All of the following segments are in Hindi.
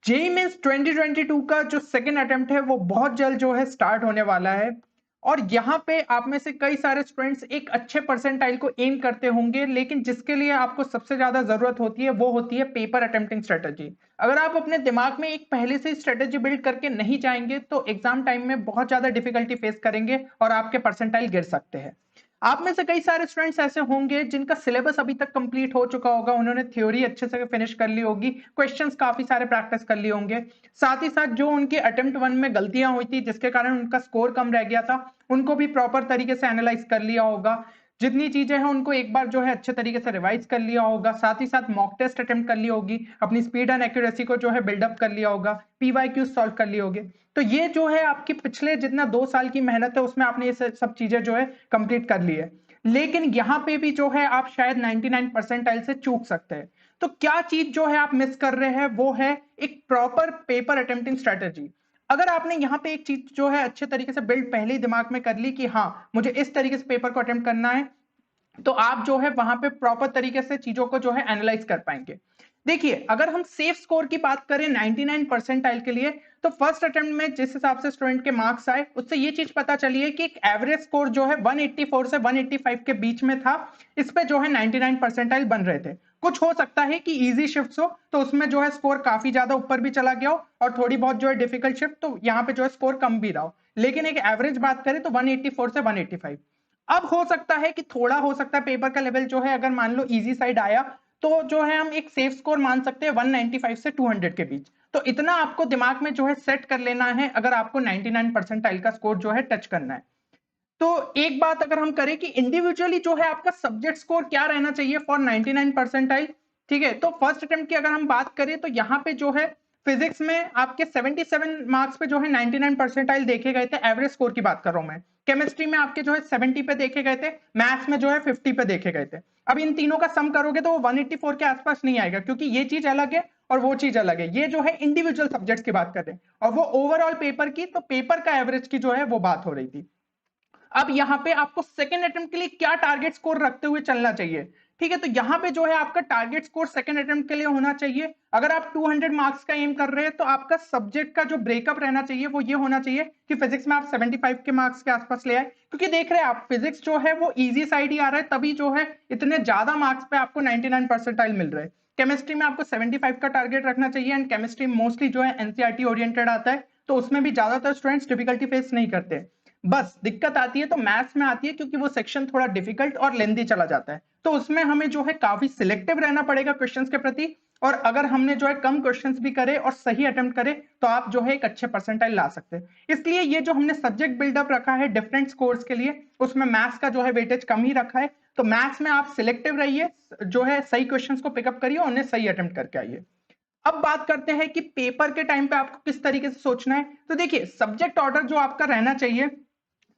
जेईई मेंस 2022 का जो सेकंड अटेम्प्ट है वो बहुत जल्द जो है स्टार्ट होने वाला है। और यहाँ पे आप में से कई सारे स्टूडेंट्स एक अच्छे परसेंटाइल को एम करते होंगे, लेकिन जिसके लिए आपको सबसे ज्यादा जरूरत होती है वो होती है पेपर अटेम्प्टिंग स्ट्रेटेजी। अगर आप अपने दिमाग में एक पहले से स्ट्रेटेजी बिल्ड करके नहीं जाएंगे तो एग्जाम टाइम में बहुत ज्यादा डिफिकल्टी फेस करेंगे और आपके परसेंटाइल गिर सकते हैं। आप में से कई सारे स्टूडेंट्स ऐसे होंगे जिनका सिलेबस अभी तक कंप्लीट हो चुका होगा, उन्होंने थ्योरी अच्छे से फिनिश कर ली होगी, क्वेश्चंस काफी सारे प्रैक्टिस कर लिए होंगे। साथ ही साथ जो उनके अटेम्प्ट 1 में गलतियां हुई थी जिसके कारण उनका स्कोर कम रह गया था, उनको भी प्रॉपर तरीके से एनालाइज कर लिया होगा। जितनी चीजें हैं उनको एक बार जो है अच्छे तरीके से रिवाइज कर लिया होगा, साथ ही साथ मॉक टेस्ट अटेम्प्ट कर ली होगी, अपनी स्पीड एंड एक्यूरेसी को जो है बिल्डअप कर लिया होगा, पीवाईक्यू सॉल्व कर लिए होगे। तो ये जो है आपकी पिछले जितना 2 साल की मेहनत है उसमें आपने ये सब चीजें जो है कंप्लीट कर ली है। लेकिन यहां पे भी जो है आप शायद 99 परसेंटाइल से चूक सकते हैं। तो क्या चीज जो है आप मिस कर रहे हैं वो है एक प्रॉपर पेपर अटेम्प्टिंग स्ट्रेटेजी। अगर आपने यहाँ पे एक चीज जो है अच्छे तरीके से बिल्ड पहले ही दिमाग में कर ली कि हाँ मुझे इस तरीके से पेपर को अटेम्प्ट करना है, तो आप जो है वहां पे प्रॉपर तरीके से चीजों को जो है एनालाइज कर पाएंगे। देखिए अगर हम सेफ स्कोर की बात करें 99 परसेंटाइल के लिए, तो फर्स्ट अटेम्प्ट में जिस हिसाब से स्टूडेंट के मार्क्स आए उससे ये चीज पता चली है कि एक एवरेज स्कोर जो है 184 से 185 के बीच में था। इस पे जो है 99 परसेंटाइल बन रहे थे। कुछ हो सकता है कि इजी शिफ्ट हो तो उसमें जो है स्कोर काफी ज्यादा ऊपर भी चला गया हो, और थोड़ी बहुत जो है डिफिकल्ट शिफ्ट तो यहाँ पे जो है स्कोर कम भी रहा हो, लेकिन एक एवरेज बात करें तो 184 से 185। अब हो सकता है कि थोड़ा हो सकता है पेपर का लेवल जो है अगर मान लो इजी साइड आया तो जो है हम एक सेफ स्कोर मान सकते हैं 195 से 200 के बीच। तो इतना आपको दिमाग में जो है सेट कर लेना है अगर आपको 99 परसेंटाइल का स्कोर जो है टच करना है। तो एक बात अगर हम करें कि इंडिविजुअली जो है आपका सब्जेक्ट स्कोर क्या रहना चाहिए फॉर 99 परसेंटाइल, ठीक है, तो फर्स्ट अटेम्प्ट की अगर हम बात करें तो यहाँ पे जो है फिजिक्स में आपके 77 मार्क्स पे जो है 99 परसेंटाइल देखे गए थे, एवरेज स्कोर की बात कर रहा हूं मैं। केमिस्ट्री में आपके जो है 70 पे देखे गए थे, मैथ्स में जो है 50 पे देखे गए थे। अब इन तीनों का सम करोगे तो वो 184 के आसपास नहीं आएगा, क्योंकि ये चीज अलग है और वो चीज अलग है। ये जो है इंडिविजुअल सब्जेक्ट्स की बात कर रहे हैं, और वो ओवरऑल पेपर की, तो पेपर का एवरेज की जो है वो बात हो रही थी। अब यहाँ पे आपको सेकेंड अटेम्प्ट के लिए क्या टारगेट स्कोर रखते हुए चलना चाहिए, ठीक है, तो यहाँ पे जो है आपका टारगेट स्कोर सेकेंड अटेम्प्ट के लिए होना चाहिए। अगर आप 200 मार्क्स का एम कर रहे हैं तो आपका सब्जेक्ट का जो ब्रेकअप रहना चाहिए वो ये होना चाहिए कि फिजिक्स में आप 75 के मार्क्स के आसपास ले आए, क्योंकि देख रहे हैं आप फिजिक्स जो है वो इजी साइड ही आ रहा है, तभी जो है इतने ज्यादा मार्क्स पे आपको 99 परसेंटाइल मिल रहे हैं। केमिस्ट्री में आपको 75 का टारगेट रखना चाहिए, एंड केमिस्ट्री मोस्टली जो है एनसीईआरटी ओरिएंटेड आता है, तो उसमें भी ज्यादातर स्टूडेंट्स डिफिकल्टी फेस नहीं करते। बस दिक्कत आती है तो मैथ्स में आती है, क्योंकि वो सेक्शन थोड़ा डिफिकल्ट और लेंदी चला जाता है, तो उसमें हमें जो है काफी सिलेक्टिव रहना पड़ेगा क्वेश्चंस के प्रति। और अगर हमने जो है कम क्वेश्चंस भी करे और सही अटेम्प्ट करे तो आप जो है एक अच्छे परसेंटाइल ला सकते हैं। इसलिए ये जो हमने सब्जेक्ट बिल्डअप रखा है डिफरेंट स्कोर्स के लिए, उसमें मैथ्स का जो है वेटेज कम ही रखा है। तो मैथ्स में आप सिलेक्टिव रहिए, जो है सही क्वेश्चंस को पिकअप करिए और उन्हें सही अटेम्प्ट करके आइए। अब बात करते हैं कि पेपर के टाइम पे आपको किस तरीके से सोचना है। तो देखिए सब्जेक्ट ऑर्डर जो आपका रहना चाहिए,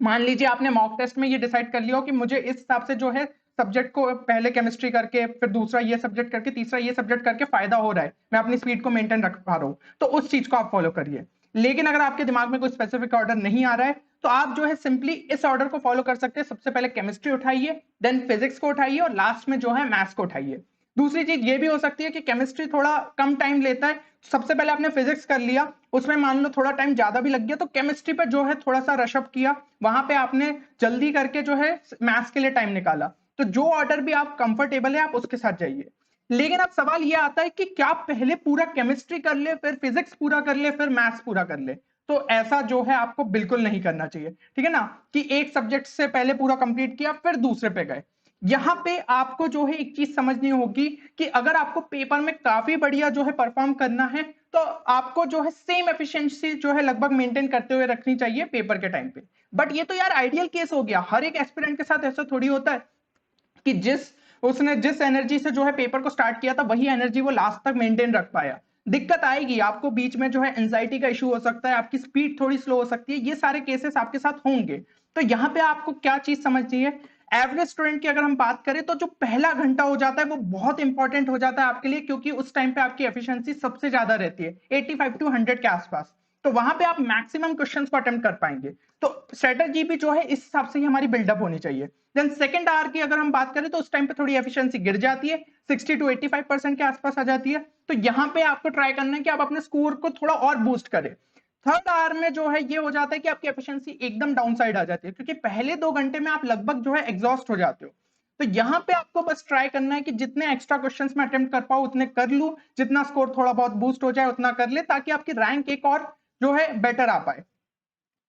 मान लीजिए आपने मॉक टेस्ट में ये डिसाइड कर लिया हो कि मुझे इस हिसाब से जो है सब्जेक्ट को पहले केमिस्ट्री करके, फिर दूसरा ये सब्जेक्ट करके, तीसरा ये सब्जेक्ट करके फायदा हो रहा है, मैं अपनी स्पीड को मेंटेन रख पा रहा हूं, तो उस चीज को आप फॉलो करिए। लेकिन अगर आपके दिमाग में कोई स्पेसिफिक ऑर्डर नहीं आ रहा है तो आप जो है सिंपली इस ऑर्डर को फॉलो कर सकते हैं। सबसे पहले केमिस्ट्री उठाइए, देन फिजिक्स को उठाइए, और लास्ट में जो है मैथ्स को उठाइए। दूसरी चीज ये भी हो सकती है कि केमिस्ट्री थोड़ा कम टाइम लेता है, सबसे पहले आपने फिजिक्स कर लिया, उसमें मान लो थोड़ा टाइम ज्यादा भी लग गया, तो केमिस्ट्री पे जो है थोड़ा सा रशअप किया, वहां पे आपने जल्दी करके जो है मैथ्स के लिए टाइम निकाला। तो जो ऑर्डर भी आप कंफर्टेबल है आप उसके साथ जाइए। लेकिन अब सवाल ये आता है कि क्या पहले पूरा केमिस्ट्री कर ले, फिर फिजिक्स पूरा कर ले, फिर मैथ्स पूरा कर ले। तो ऐसा जो है आपको बिल्कुल नहीं करना चाहिए, ठीक है ना, कि एक सब्जेक्ट से पहले पूरा कंप्लीट किया फिर दूसरे पे गए। यहां पे आपको जो है एक चीज समझनी होगी कि अगर आपको पेपर में काफी बढ़िया जो है परफॉर्म करना है तो आपको जो है सेम एफिशिएंसी जो है लगभग मेंटेन करते हुए रखनी चाहिए पेपर के टाइम पे। बट ये तो यार आइडियल केस हो गया, हर एक एस्पिरेंट के साथ ऐसा थोड़ी होता है कि उसने जिस एनर्जी से जो है पेपर को स्टार्ट किया था वही एनर्जी वो लास्ट तक मेंटेन रख पाया। दिक्कत आएगी आपको, बीच में जो है एंजाइटी का इशू हो सकता है, आपकी स्पीड थोड़ी स्लो हो सकती है, ये सारे केसेस आपके साथ होंगे। तो यहाँ पे आपको क्या चीज समझनी है, एवरेज स्टूडेंट की अगर हम बात करें तो जो पहला घंटा हो जाता है वो बहुत इंपॉर्टेंट हो जाता है आपके लिए, क्योंकि उस टाइम पे आपकी एफिशिएंसी सबसे ज्यादा रहती है 85 टू 100 के आसपास। तो वहां पे आप मैक्सिमम क्वेश्चंस को अटेम्प्ट कर पाएंगे। तो स्ट्रेटजी भी जो है इस हिसाब से ही हमारी बिल्डअप होनी चाहिए। देन सेकंड आवर की अगर हम बात करें तो उस टाइम पे थोड़ी एफिशिएंसी गिर जाती है। 60 to 85% के आसपास आ जाती है। तो यहाँ पे आपको ट्राई करना है कि आप अपने स्कोर को थोड़ा और बूस्ट करें। थर्ड आवर में जो है ये हो जाता है कि आपकी एफिशिएंसी एकदम डाउन साइड आ जाती है, क्योंकि पहले 2 घंटे में आप लगभग जो है एग्जॉस्ट हो जाते हो। तो यहाँ पे आपको बस ट्राई करना है कि जितने एक्स्ट्रा क्वेश्चंस में अटेम्प्ट कर पाओ उतने कर लूं, जितना स्कोर थोड़ा बहुत बूस्ट हो जाए उतना कर ले, ताकि आपकी रैंक एक और जो है बेटर आ पाए।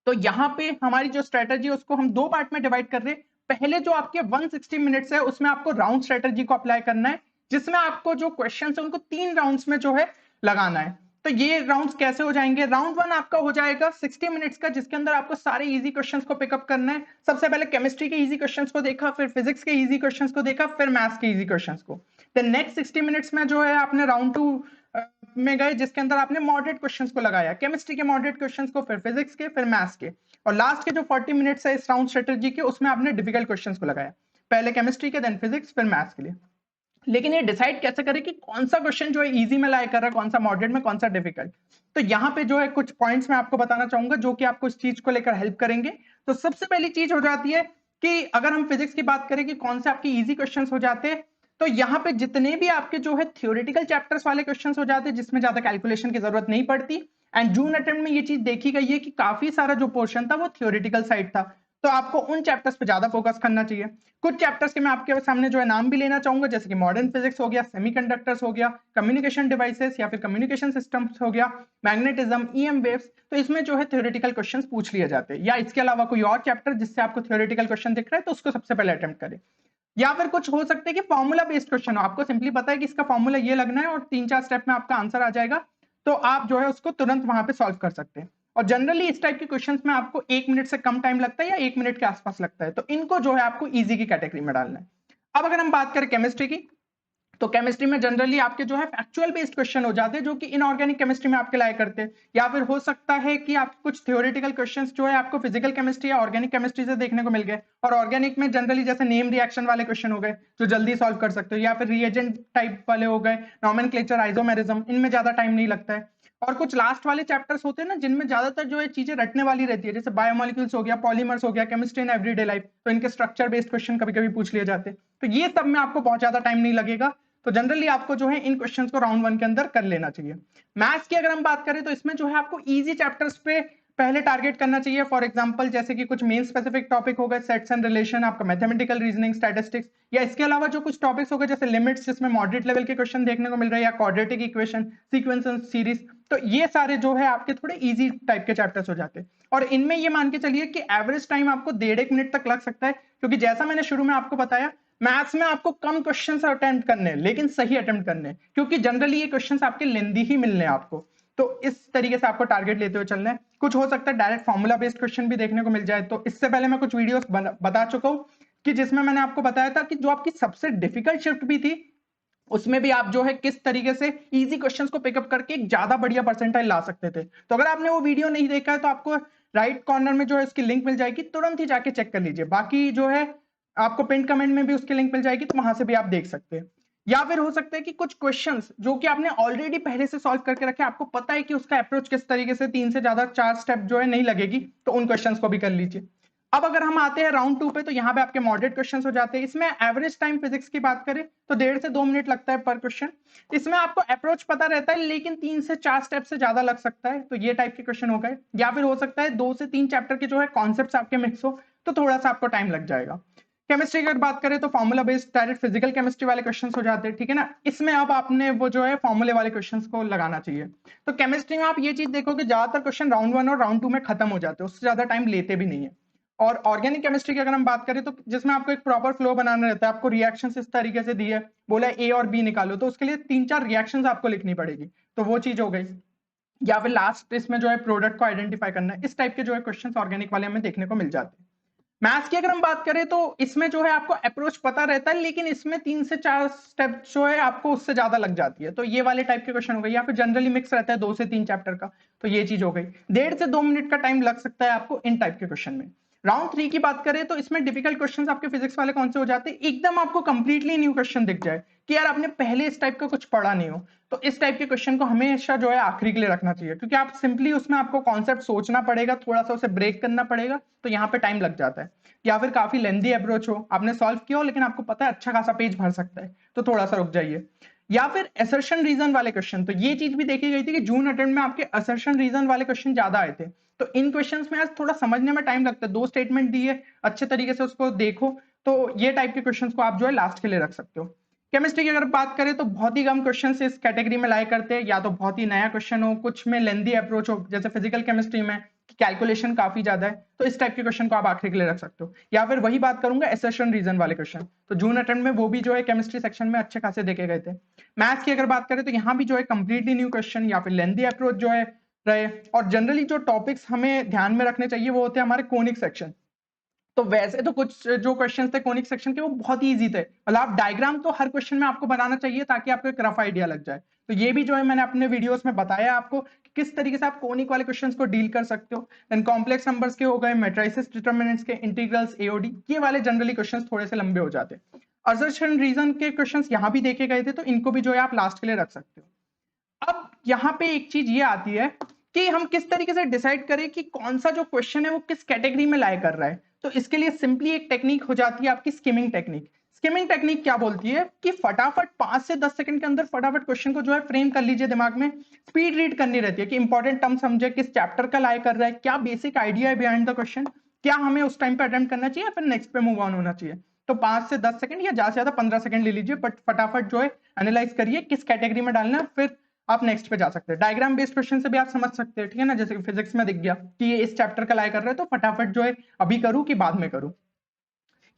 तो यहाँ पे हमारी जो स्ट्रेटेजी है उसको हम 2 पार्ट में डिवाइड कर रहे हैं। पहले जो आपके 160 मिनट्स है उसमें आपको राउंड स्ट्रेटेजी को अप्लाई करना है, जिसमें आपको जो क्वेश्चंस है उनको 3 राउंड्स में जो है लगाना है। तो ये राउंड्स कैसे हो जाएंगे? राउंड 1 आपका हो जाएगा 60 मिनट्स का, जिसके अंदर आपको सारे इजी क्वेश्चंस को पिकअप करना है। सबसे पहले केमिस्ट्री के इजी क्वेश्चंस को देखा, फिर फिजिक्स के इजी क्वेश्चंस को देखा, फिर मैथ्स के इजी क्वेश्चंस को। देन नेक्स्ट 60 मिनट्स में जो है आपने राउंड 2 में गए, जिसके अंदर आपने मॉडरेट क्वेश्चंस को लगाया, केमिस्ट्री के मॉडरेट क्वेश्चंस को, फिर फिजिक्स के, फिर मैथ्स के। और लास्ट के जो 40 मिनट्स है इस राउंड स्ट्रेटेजी के, उसमें आपने डिफिकल्ट क्वेश्चंस को लगाया, पहले केमिस्ट्री के, देन फिजिक्स, फिर मैथ्स के लिए। लेकिन ये डिसाइड कैसे करें कि कौन सा क्वेश्चन जो है इजी में लाया कर रहा है, कौन सा मॉडरेट में, कौन सा डिफिकल्ट? तो यहाँ पे जो है कुछ पॉइंट्स मैं आपको बताना चाहूंगा जो कि आपको इस चीज को लेकर हेल्प करेंगे। तो सबसे पहली चीज हो जाती है कि अगर हम फिजिक्स की बात करें कि कौन से आपके इजी क्वेश्चन हो जाते हैं, तो यहाँ पे जितने भी आपके जो है थियोरेटिकल चैप्टर्स वाले क्वेश्चंस हो जाते हैं जिसमें ज्यादा कैलकुलेशन की जरूरत नहीं पड़ती। एंड जून अटेम्प्ट में ये चीज देखी गई है कि काफी सारा जो पोर्शन था वो थियोरेटिकल साइड था, तो आपको उन चैप्टर्स पे ज्यादा फोकस करना चाहिए। कुछ चैप्टर्स के मैं आपके सामने जो है नाम भी लेना चाहूंगा, जैसे कि मॉडर्न फिजिक्स हो गया, सेमीकंडक्टर्स हो गया, कम्युनिकेशन डिवाइसेस या फिर कम्युनिकेशन सिस्टम्स हो गया, मैग्नेटिज्म, ईएम वेव्स। तो इसमें जो है थ्योरेटिकल क्वेश्चंस पूछ लिए जाते हैं। या इसके अलावा कोई और चैप्टर जिससे आपको थ्योरेटिकल क्वेश्चन दिख रहा है तो उसको सबसे पहले अटेम्प्ट करें। या फिर कुछ हो सकता है कि फॉर्मूला बेस्ड क्वेश्चन हो, आपको सिंपली पता है कि इसका फॉर्मूला ये लगना है और 3-4 स्टेप में आपका आंसर आ जाएगा, तो आप जो है उसको तुरंत वहां पे सॉल्व कर सकते हैं। और जनरली इस टाइप के क्वेश्चंस में आपको 1 मिनट से कम टाइम लगता है या 1 मिनट के आसपास लगता है, तो इनको जो है आपको इजी की कैटेगरी में डालना है। अब अगर हम बात करें केमिस्ट्री की, तो केमिस्ट्री में जनरली आपके जो है फैक्चुअल बेस्ड क्वेश्चन हो जाते हैं जो कि इनऑर्गेनिक केमिस्ट्री में आपके लाया करते हैं। या फिर हो सकता है कि आप कुछ थ्योरेटिकल क्वेश्चंस जो है आपको फिजिकल केमिस्ट्री या ऑर्गेनिक केमिस्ट्री से देखने को मिल गए। और ऑर्गेनिक में जनरली जैसे नेम रिएक्शन वाले क्वेश्चन हो गए जो जल्दी सॉल्व कर सकते हो, या फिर रिएजेंट टाइप वाले हो गए, नॉमेनक्लेचर, आइसोमेरिज्म, इनमें ज्यादा टाइम नहीं लगता है। और कुछ लास्ट वाले चैप्टर्स होते हैं ना जिनमें ज्यादातर जो है चीजें रटने वाली रहती है, जैसे बायोमोलिक्यूल्स हो गया, पॉलीमर्स हो गया, केमिस्ट्री इन एवरीडे लाइफ, तो इनके स्ट्रक्चर बेस्ड क्वेश्चन कभी कभी पूछ लिए जाते हैं। तो ये सब में आपको बहुत ज्यादा टाइम नहीं लगेगा, तो जनरली आपको जो है इन क्वेश्चंस को राउंड 1 के अंदर कर लेना चाहिए। मैथ्स की अगर हम बात करें तो इसमें जो है आपको इजी चैप्टर्स पे पहले टारगेट करना चाहिए। फॉर एग्जांपल जैसे कि कुछ मेन स्पेसिफिक टॉपिक हो गए, सेट्स एंड रिलेशन, आपका मैथमेटिकल रीजनिंग, स्टैटिस्टिक्स, या इसके अलावा जो कुछ टॉपिक्स हो गए जैसे लिमिट्स जिसमें मॉडरेट लेवल के क्वेश्चन देखने को मिल रहे हैं, या quadratic equation, sequence and series, तो ये सारे जो है आपके थोड़े इजी टाइप के चैप्टर्स हो जाते हैं। और इनमें ये मान के चलिए कि एवरेज टाइम आपको 1.5 मिनट तक लग सकता है, क्योंकि जैसा मैंने शुरू में आपको बताया मैथ्स में आपको कम क्वेश्चंस अटेम्प्ट करने हैं लेकिन सही अटेम्प्ट करने हैं, क्योंकि जनरली ये क्वेश्चंस आपके लेंदी ही मिलने हैं आपको। तो इस तरीके से आपको टारगेट लेते हुए चलना है। कुछ हो सकता है डायरेक्ट फॉर्मूला बेस्ड क्वेश्चन भी देखने को मिल जाए, तो इससे पहले मैं कुछ वीडियोस बता चुका हूं कि जिसमें मैंने आपको बताया था कि जो आपकी सबसे डिफिकल्ट शिफ्ट भी थी उसमें भी आप जो है किस तरीके से इजी क्वेश्चंस को पिकअप करके एक ज्यादा बढ़िया परसेंटाइल ला सकते थे। तो अगर आपने वो वीडियो नहीं देखा है तो आपको राइट कॉर्नर में जो है इसकी लिंक मिल जाएगी, तुरंत ही जाके चेक कर लीजिए। बाकी जो है आपको पिन कमेंट में भी उसकी लिंक मिल जाएगी, तो वहां से भी आप देख सकते हैं। या फिर हो सकता है कि कुछ क्वेश्चंस जो कि आपने ऑलरेडी पहले से सॉल्व करके रखे, आपको पता है कि उसका अप्रोच किस तरीके से, 3 से ज्यादा 4 स्टेप जो है नहीं लगेगी, तो उन क्वेश्चंस को भी कर लीजिए। अब अगर हम आते हैं राउंड 2 पे, तो यहाँ पे आपके मॉडरेट क्वेश्चंस हो जाते हैं। इसमें एवरेज टाइम फिजिक्स की बात करें तो 1.5 से 2 मिनट लगता है पर क्वेश्चन। इसमें आपको अप्रोच पता रहता है लेकिन 3 से 4 स्टेप से ज्यादा लग सकता है, तो ये टाइप के क्वेश्चन हो गए। या फिर हो सकता है 2 से 3 चैप्टर के जो है कॉन्सेप्ट आपके मिक्स हो, तो थोड़ा सा आपको टाइम लग जाएगा। केमिस्ट्री की अगर बात करें तो formula based direct physical chemistry वाले क्वेश्चंस हो जाते हैं, ठीक है ना। इसमें अब आपने वो जो है फॉर्मूले वाले क्वेश्चंस को लगाना चाहिए। तो केमिस्ट्री में आप ये चीज देखोगे ज्यादातर क्वेश्चन राउंड 1 और राउंड 2 में खत्म हो जाते हैं, उससे ज्यादा टाइम लेते भी नहीं है। और ऑर्गेनिक केमिस्ट्री की अगर हम बात करें तो जिसमें आपको एक प्रॉपर फ्लो बनाना रहता है, आपको रिएक्शंस इस तरीके से दी है, बोला ए और बी निकालो, तो उसके लिए 3-4 रिएक्शंस आपको लिखनी पड़ेगी, तो वो चीज हो गई। या फिर लास्ट इसमें जो है प्रोडक्ट को आइडेंटिफाई करना है, इस टाइप के जो है क्वेश्चंस ऑर्गेनिक वाले हमें देखने को मिल जाते हैं। मैथ्स की अगर हम बात करें तो इसमें जो है आपको अप्रोच पता रहता है लेकिन इसमें 3 से 4 स्टेप जो है आपको उससे ज्यादा लग जाती है, तो ये वाले टाइप के क्वेश्चन हो गए। या फिर जनरली मिक्स रहता है 2 से 3 चैप्टर का, तो ये चीज हो गई। 1.5 से 2 मिनट का टाइम लग सकता है आपको इन टाइप के क्वेश्चन में। राउंड 3 की बात करें तो इसमें डिफिकल्ट क्वेश्चंस आपके फिजिक्स वाले कौन से हो जाते हैं, एकदम आपको कंप्लीटली न्यू क्वेश्चन दिख जाए कि यार आपने पहले इस टाइप का कुछ पढ़ा नहीं हो, तो इस टाइप के क्वेश्चन को हमेशा जो है आखिरी के लिए रखना चाहिए, क्योंकि आप सिंपली उसमें आपको कॉन्सेप्ट सोचना पड़ेगा, थोड़ा सा उसे ब्रेक करना पड़ेगा, तो यहाँ पे टाइम लग जाता है। या फिर काफी लेंदी अप्रोच हो, आपने सॉल्व किया हो लेकिन आपको पता है अच्छा खासा पेज भर सकता है, तो थोड़ा सा रुक जाइए। या फिर असर्शन रीजन वाले क्वेश्चन, तो ये चीज भी देखी गई थी कि जून अटेम्प्ट में आपके असर्शन रीजन वाले क्वेश्चन ज्यादा आए थे, तो इन क्वेश्चंस में आज थोड़ा समझने में टाइम लगता है, दो स्टेटमेंट दिए, अच्छे तरीके से उसको देखो, तो ये टाइप के क्वेश्चंस को आप जो है लास्ट के लिए रख सकते हो। केमिस्ट्री की अगर बात करें तो बहुत ही कम क्वेश्चन इस कैटेगरी में लाया करते हैं, या तो बहुत ही नया क्वेश्चन हो, कुछ में लेंदी अप्रोच हो, जैसे फिजिकल केमिस्ट्री में कैलकुलेशन काफी ज्यादा है, तो इस टाइप के क्वेश्चन को आप आखिरी के लिए रख सकते हो। या फिर वही बात करूंगा एसेशन रीजन वाले क्वेश्चन, तो जून अटेम्प्ट में वो भी जो है केमिस्ट्री सेक्शन में अच्छे खासे देखे गए थे। मैथ्स की अगर बात करें तो यहाँ भी जो है कंप्लीटली न्यू क्वेश्चन या फिर लेंदी अप्रोच जो है रहे, और जनरली जो टॉपिक्स हमें ध्यान में रखने चाहिए वो होते हैं हमारे कोनिक सेक्शन। तो वैसे तो कुछ जो क्वेश्चंस थे कोनिक सेक्शन के वो बहुत ही इजी थे, मतलब आप डायग्राम तो हर क्वेश्चन में आपको बनाना चाहिए ताकि आपको एक रफ आइडिया लग जाए, तो ये भी जो है मैंने अपने वीडियोस में बताया आपको कि किस तरीके से आप कोनिक वाले क्वेश्चंस को डील कर सकते हो। देन कॉम्प्लेक्स नंबर्स के हो गए, मैट्रिसेस डिटरमिनेंट्स के, इंटीग्रल्स, एओडी, ये वाले जनरली क्वेश्चंस थोड़े से लंबे हो जाते हैं। असर्शन रीजन के क्वेश्चंस यहाँ भी देखे गए थे, तो इनको भी जो है आप लास्ट के लिए रख सकते हो। अब यहाँ पे एक चीज ये आती है कि हम किस तरीके से डिसाइड करें कि कौन सा जो क्वेश्चन है वो किस कैटेगरी में लाया कर रहा है, तो इसके लिए सिंपली एक टेक्निक हो जाती है आपकी स्किमिंग टेक्निक। स्किमिंग टेक्निक क्या बोलती है कि फटाफट 5 से 10 सेकंड के अंदर फटाफट क्वेश्चन को जो है फ्रेम कर लीजिए दिमाग में, स्पीड रीड करनी रहती है कि इंपॉर्टेंट टर्म समझे, किस चैप्टर का लाया कर रहा है, क्या बेसिक आइडिया है बिहाइंड द क्वेश्चन, क्या हमें उस टाइम पे अटेम्प्ट करना चाहिए, फिर नेक्स्ट पे मूव ऑन होना चाहिए। तो 5 से 10 सेकंड या ज्यादा से ज्यादा 15 सेकंड ले लीजिए, बट फटाफट जो है एनालाइज करिए किस कैटेगरी में डालना है, फिर आप नेक्स्ट पे जा सकते हैं। डायग्राम बेस्ड क्वेश्चन से भी आप समझ सकते हैं, ठीक है ना, जैसे कि फिजिक्स में दिख गया कि ये इस चैप्टर का लाया कर रहा है, तो फटाफट जो है अभी करूं कि बाद में करूं,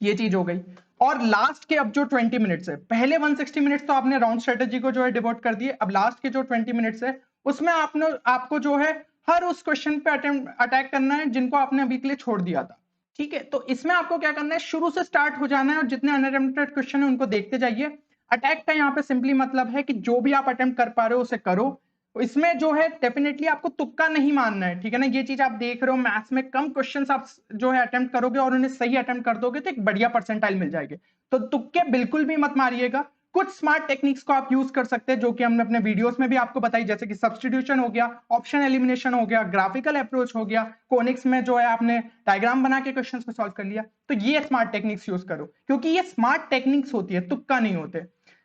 ये चीज हो गई। और लास्ट के अब जो 20 मिनट्स है, पहले 160 मिनट्स तो आपने राउंड स्ट्रेटेजी को जो है डिवोट कर दिए, अब लास्ट के जो 20 मिनट्स है उसमें आपको जो है हर उस क्वेश्चन पे अटैक करना है जिनको आपने अभी के लिए छोड़ दिया था, ठीक है। तो इसमें आपको क्या करना है, शुरू से स्टार्ट हो जाना है और जितने अनअटेम्प्टेड क्वेश्चन है उनको देखते जाइए। अटैक का यहाँ पे सिंपली मतलब है कि जो भी आप अटेम्प्ट कर पा रहे हो उसे करो, इसमें जो है डेफिनेटली आपको तुक्का नहीं मानना है, ठीक है ना, ये चीज आप देख रहे हो मैथ्स में कम क्वेश्चंस आप जो है अटेम्प्ट करोगे और उन्हें सही अटेम्प्ट कर दोगे तो एक बढ़िया परसेंटाइल मिल जाएगी, तो तुक्के बिल्कुल भी मत मारिएगा। कुछ स्मार्ट टेक्निक्स को आप यूज कर सकते हैं जो कि हमने अपने वीडियोस में भी आपको बताई, जैसे कि सब्स्टिट्यूशन हो गया, ऑप्शन एलिमिनेशन हो गया, ग्राफिकल अप्रोच हो गया, कोनिक्स में जो है आपने डायग्राम बना के क्वेश्चंस को सॉल्व कर लिया, तो ये स्मार्ट टेक्निक्स यूज करो क्योंकि ये स्मार्ट टेक्निक्स होती है, तुक्का नहीं होते।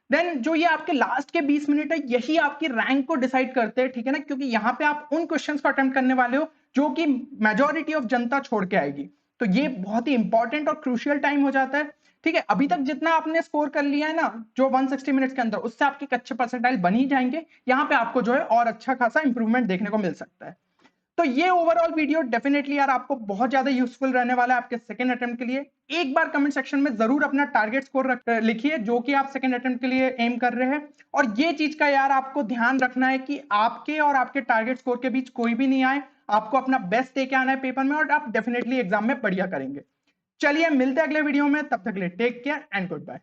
देन जो ये आपके लास्ट के 20 मिनट है यही आपकी रैंक को डिसाइड करते हैं, ठीक है ना, क्योंकि यहाँ पे आप उन क्वेश्चंस को अटेम्प्ट करने वाले हो जो कि मेजॉरिटी ऑफ जनता छोड़ के आएगी, तो ये बहुत ही इंपॉर्टेंट और क्रूशियल टाइम हो जाता है, ठीक है। अभी तक जितना आपने स्कोर कर लिया है ना जो 160 मिनट्स के अंदर, उससे आपके अच्छे परसेंटाइल बन ही जाएंगे, यहाँ पे आपको जो है और अच्छा खासा इंप्रूवमेंट देखने को मिल सकता है। तो ये ओवरऑल वीडियो डेफिनेटली यार आपको बहुत ज्यादा यूजफुल रहने वाला है आपके सेकंड अटेम्प्ट के लिए। एक बार कमेंट सेक्शन में जरूर अपना टारगेट स्कोर लिखिए जो कि आप सेकंड अटेम्प्ट के लिए एम कर रहे हैं, और ये चीज का यार आपको ध्यान रखना है कि आपके और आपके टारगेट स्कोर के बीच कोई भी नहीं आए, आपको अपना बेस्ट दे के आना है पेपर में और आप डेफिनेटली एग्जाम में बढ़िया करेंगे। चलिए मिलते हैं अगले वीडियो में, तब तक के लिए take care and good bye.